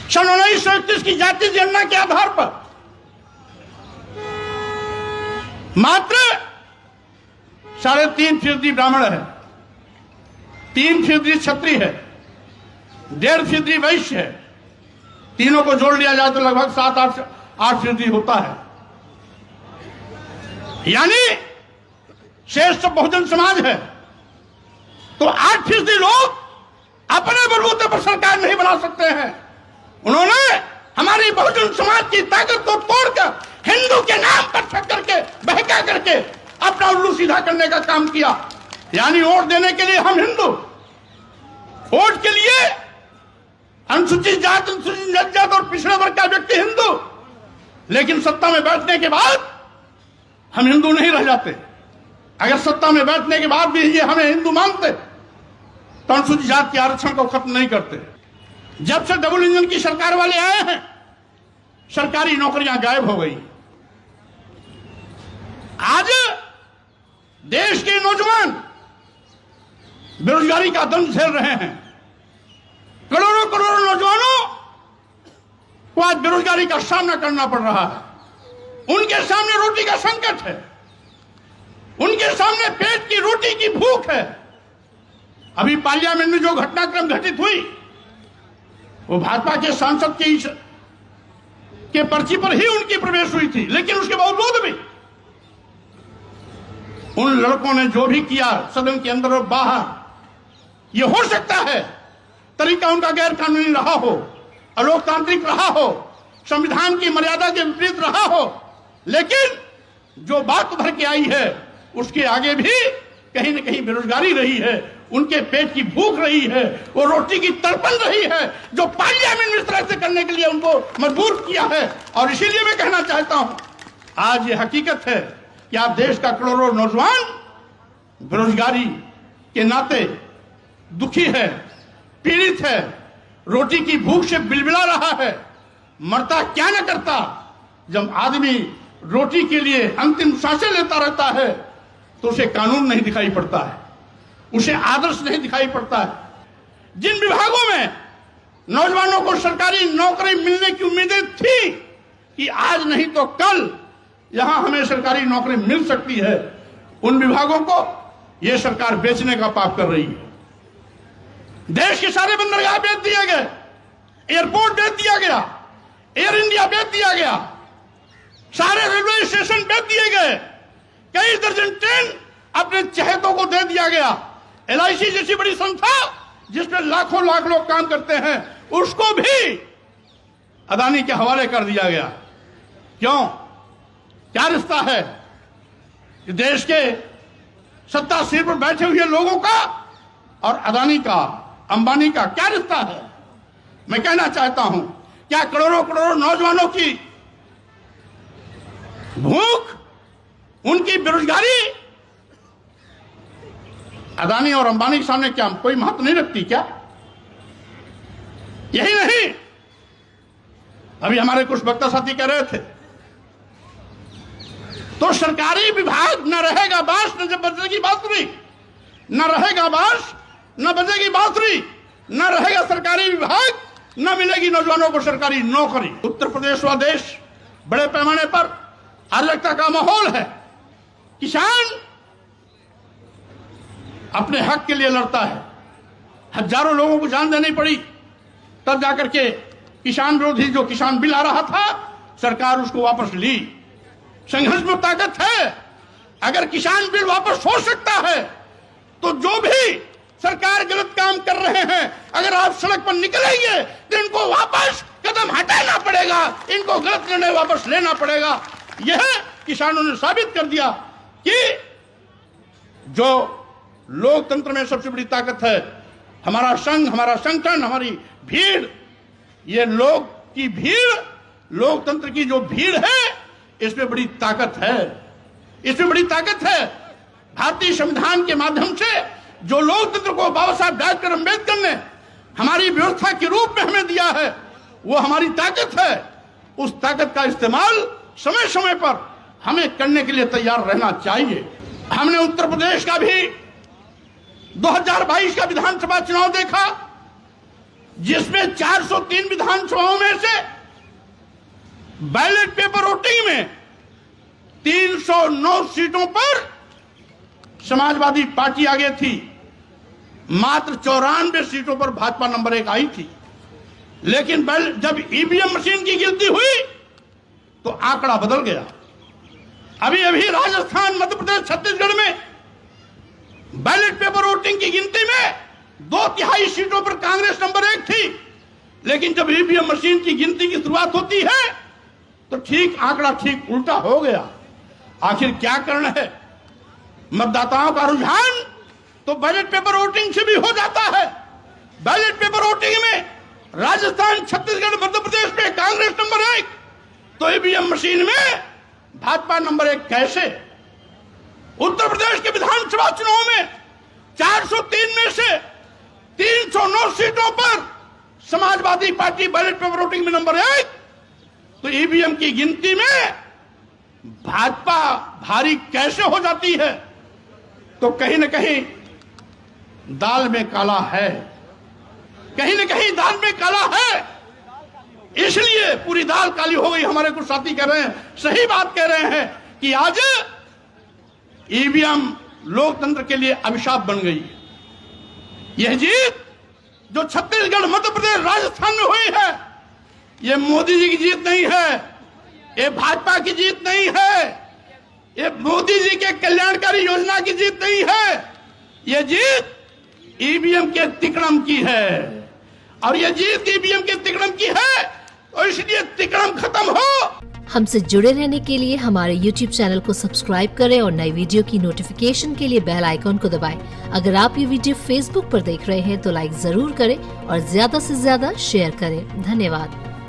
सन 1931 की जातीय जनगणना के आधार पर मात्र 3.5% ब्राह्मण है, 3% क्षत्रिय है, 1.5% वैश्य है। तीनों को जोड़ लिया जाए तो लगभग 7-8% होता है। यानी श्रेष्ठ बहुजन समाज है। तो 8% लोग अपने बलबूते पर सरकार नहीं बना सकते हैं। उन्होंने हमारी बहुजन समाज की ताकत को तोड़कर हिंदू के नाम पर ठग करके बहका करके अपना उल्लू सीधा करने का काम किया। यानी वोट देने के लिए हम हिंदू, वोट के लिए अनुसूचित जात, अनुसूचित जनजाति और पिछड़े वर्ग का व्यक्ति हिंदू, लेकिन सत्ता में बैठने के बाद हम हिंदू नहीं रह जाते। अगर सत्ता में बैठने के बाद भी ये हमें हिंदू मानते तो अनुसूचित जाति के आरक्षण को खत्म नहीं करते। जब से डबल इंजन की सरकार वाले आए हैं, सरकारी नौकरियां गायब हो गई। आज देश के नौजवान बेरोजगारी का दंड झेल रहे हैं। करोड़ों करोड़ों नौजवानों को आज बेरोजगारी का सामना करना पड़ रहा है। उनके सामने रोटी का संकट है, उनके सामने पेट की रोटी की भूख है। अभी पार्लियामेंट में जो घटनाक्रम घटित हुई वो भाजपा के सांसद के पर्ची पर ही उनकी प्रवेश हुई थी, लेकिन उसके बावजूद भी उन लड़कों ने जो भी किया सदन के अंदर और बाहर, ये हो सकता है तरीका उनका गैर कानूनी रहा हो, अलोकतांत्रिक रहा हो, संविधान की मर्यादा के विपरीत रहा हो, लेकिन जो बात उभर के आई है उसके आगे भी कहीं न कहीं बेरोजगारी रही है, उनके पेट की भूख रही है, वो रोटी की तड़पन रही है, जो पार्लियामेंट में इस तरह से करने के लिए उनको मजबूर किया है। और इसीलिए मैं कहना चाहता हूं, आज ये हकीकत है कि आप देश का करोड़ों नौजवान बेरोजगारी के नाते दुखी है, पीड़ित है, रोटी की भूख से बिलबिला रहा है। मरता क्या न करता जब आदमी रोटी के लिए अंतिम सांसें लेता रहता है तो उसे कानून नहीं दिखाई पड़ता है, उसे आदर्श नहीं दिखाई पड़ता है। जिन विभागों में नौजवानों को सरकारी नौकरी मिलने की उम्मीदें थी कि आज नहीं तो कल यहां हमें सरकारी नौकरी मिल सकती है, उन विभागों को यह सरकार बेचने का पाप कर रही है। देश के सारे बंदरगाह बेच दिए गए, एयरपोर्ट बेच दिया गया, एयर इंडिया बेच दिया गया, सारे रेलवे स्टेशन बेच दिए गए, कई दर्जन ट्रेन अपने चहेतों को दे दिया गया। LIC जैसी बड़ी संस्था जिसमें लाखों लाख लोग काम करते हैं उसको भी अदानी के हवाले कर दिया गया। क्यों? क्या रिश्ता है देश के सत्ता सीट पर बैठे हुए लोगों का और अदानी का, अंबानी का क्या रिश्ता है? मैं कहना चाहता हूं, क्या करोड़ों करोड़ों नौजवानों की भूख, उनकी बेरोजगारी अदानी और अंबानी के सामने क्या कोई महत्व नहीं रखती क्या? यही नहीं, अभी हमारे कुछ वक्ता साथी कह रहे थे तो सरकारी विभाग न रहेगा बांस न जब बजेगी बांसुरी, न रहेगा बांस न बजेगी बांसुरी, न रहेगा सरकारी विभाग, न मिलेगी नौजवानों को सरकारी नौकरी। उत्तर प्रदेश व देश बड़े पैमाने पर अराजकता का माहौल है। किसान अपने हक के लिए लड़ता है, हजारों लोगों को जान देनी पड़ी तब जाकर के किसान विरोधी जो किसान बिल आ रहा था सरकार उसको वापस ली। संघर्ष में ताकत है। अगर किसान बिल वापस हो सकता है तो जो भी सरकार गलत काम कर रहे हैं अगर आप सड़क पर निकलेंगे तो इनको वापस कदम हटाना पड़ेगा, इनको गलत निर्णय वापस लेना पड़ेगा। यह किसानों ने साबित कर दिया कि जो लोकतंत्र में सबसे बड़ी ताकत है हमारा संघ, हमारा संगठन, हमारी भीड़, ये लोग की भीड़, लोकतंत्र की जो भीड़ है इसमें बड़ी ताकत है, इसमें बड़ी ताकत है। भारतीय संविधान के माध्यम से जो लोकतंत्र को बाबा साहब डॉक्टर अम्बेडकर ने हमारी व्यवस्था के रूप में हमें दिया है वो हमारी ताकत है। उस ताकत का इस्तेमाल समय समय पर हमें करने के लिए तैयार रहना चाहिए। हमने उत्तर प्रदेश का भी 2022 का विधानसभा चुनाव देखा जिसमें 403 विधानसभाओं में से बैलेट पेपर वोटिंग में 309 सीटों पर समाजवादी पार्टी आगे थी, मात्र 94 सीटों पर भाजपा नंबर 1 आई थी। लेकिन जब ईवीएम मशीन की गिनती हुई तो आंकड़ा बदल गया। अभी अभी राजस्थान, मध्य प्रदेश, छत्तीसगढ़ में बैलेट पेपर वोटिंग की गिनती में 2/3 सीटों पर कांग्रेस नंबर 1 थी। लेकिन जब ईवीएम मशीन की गिनती की शुरुआत होती है तो आंकड़ा ठीक उल्टा हो गया। आखिर क्या कारण है? मतदाताओं का रुझान तो बैलेट पेपर वोटिंग से भी हो जाता है। बैलेट पेपर वोटिंग में राजस्थान, छत्तीसगढ़, मध्य प्रदेश में कांग्रेस नंबर 1, तो ईवीएम मशीन में भाजपा नंबर 1 कैसे? उत्तर प्रदेश के विधानसभा चुनाव में 403 में से 309 सीटों पर Samajwadi party ballot paper voting में नंबर 1, तो ईवीएम की गिनती में भाजपा भारी कैसे हो जाती है? तो कहीं न कहीं दाल में काला है, कहीं न कहीं दाल में काला है। इसलिए पूरी दाल काली हो गई। हमारे कुछ साथी कह रहे हैं, सही बात कह रहे हैं कि आज ईवीएम लोकतंत्र के लिए अभिशाप बन गई। यह जीत जो छत्तीसगढ़, मध्य प्रदेश, राजस्थान में हुई है, यह मोदी जी की जीत नहीं है, ये भाजपा की जीत नहीं है, ये मोदी जी के कल्याणकारी योजना की जीत नहीं है। यह जीत ईवीएम के तिकड़म की है। और यह जीत ईवीएम के तिकड़म की है, तो इसलिए तिकड़म खत्म हो। हमसे जुड़े रहने के लिए हमारे YouTube चैनल को सब्सक्राइब करें और नई वीडियो की नोटिफिकेशन के लिए बेल आइकॉन को दबाएं। अगर आप ये वीडियो Facebook पर देख रहे हैं तो लाइक जरूर करें और ज्यादा से ज्यादा शेयर करें। धन्यवाद।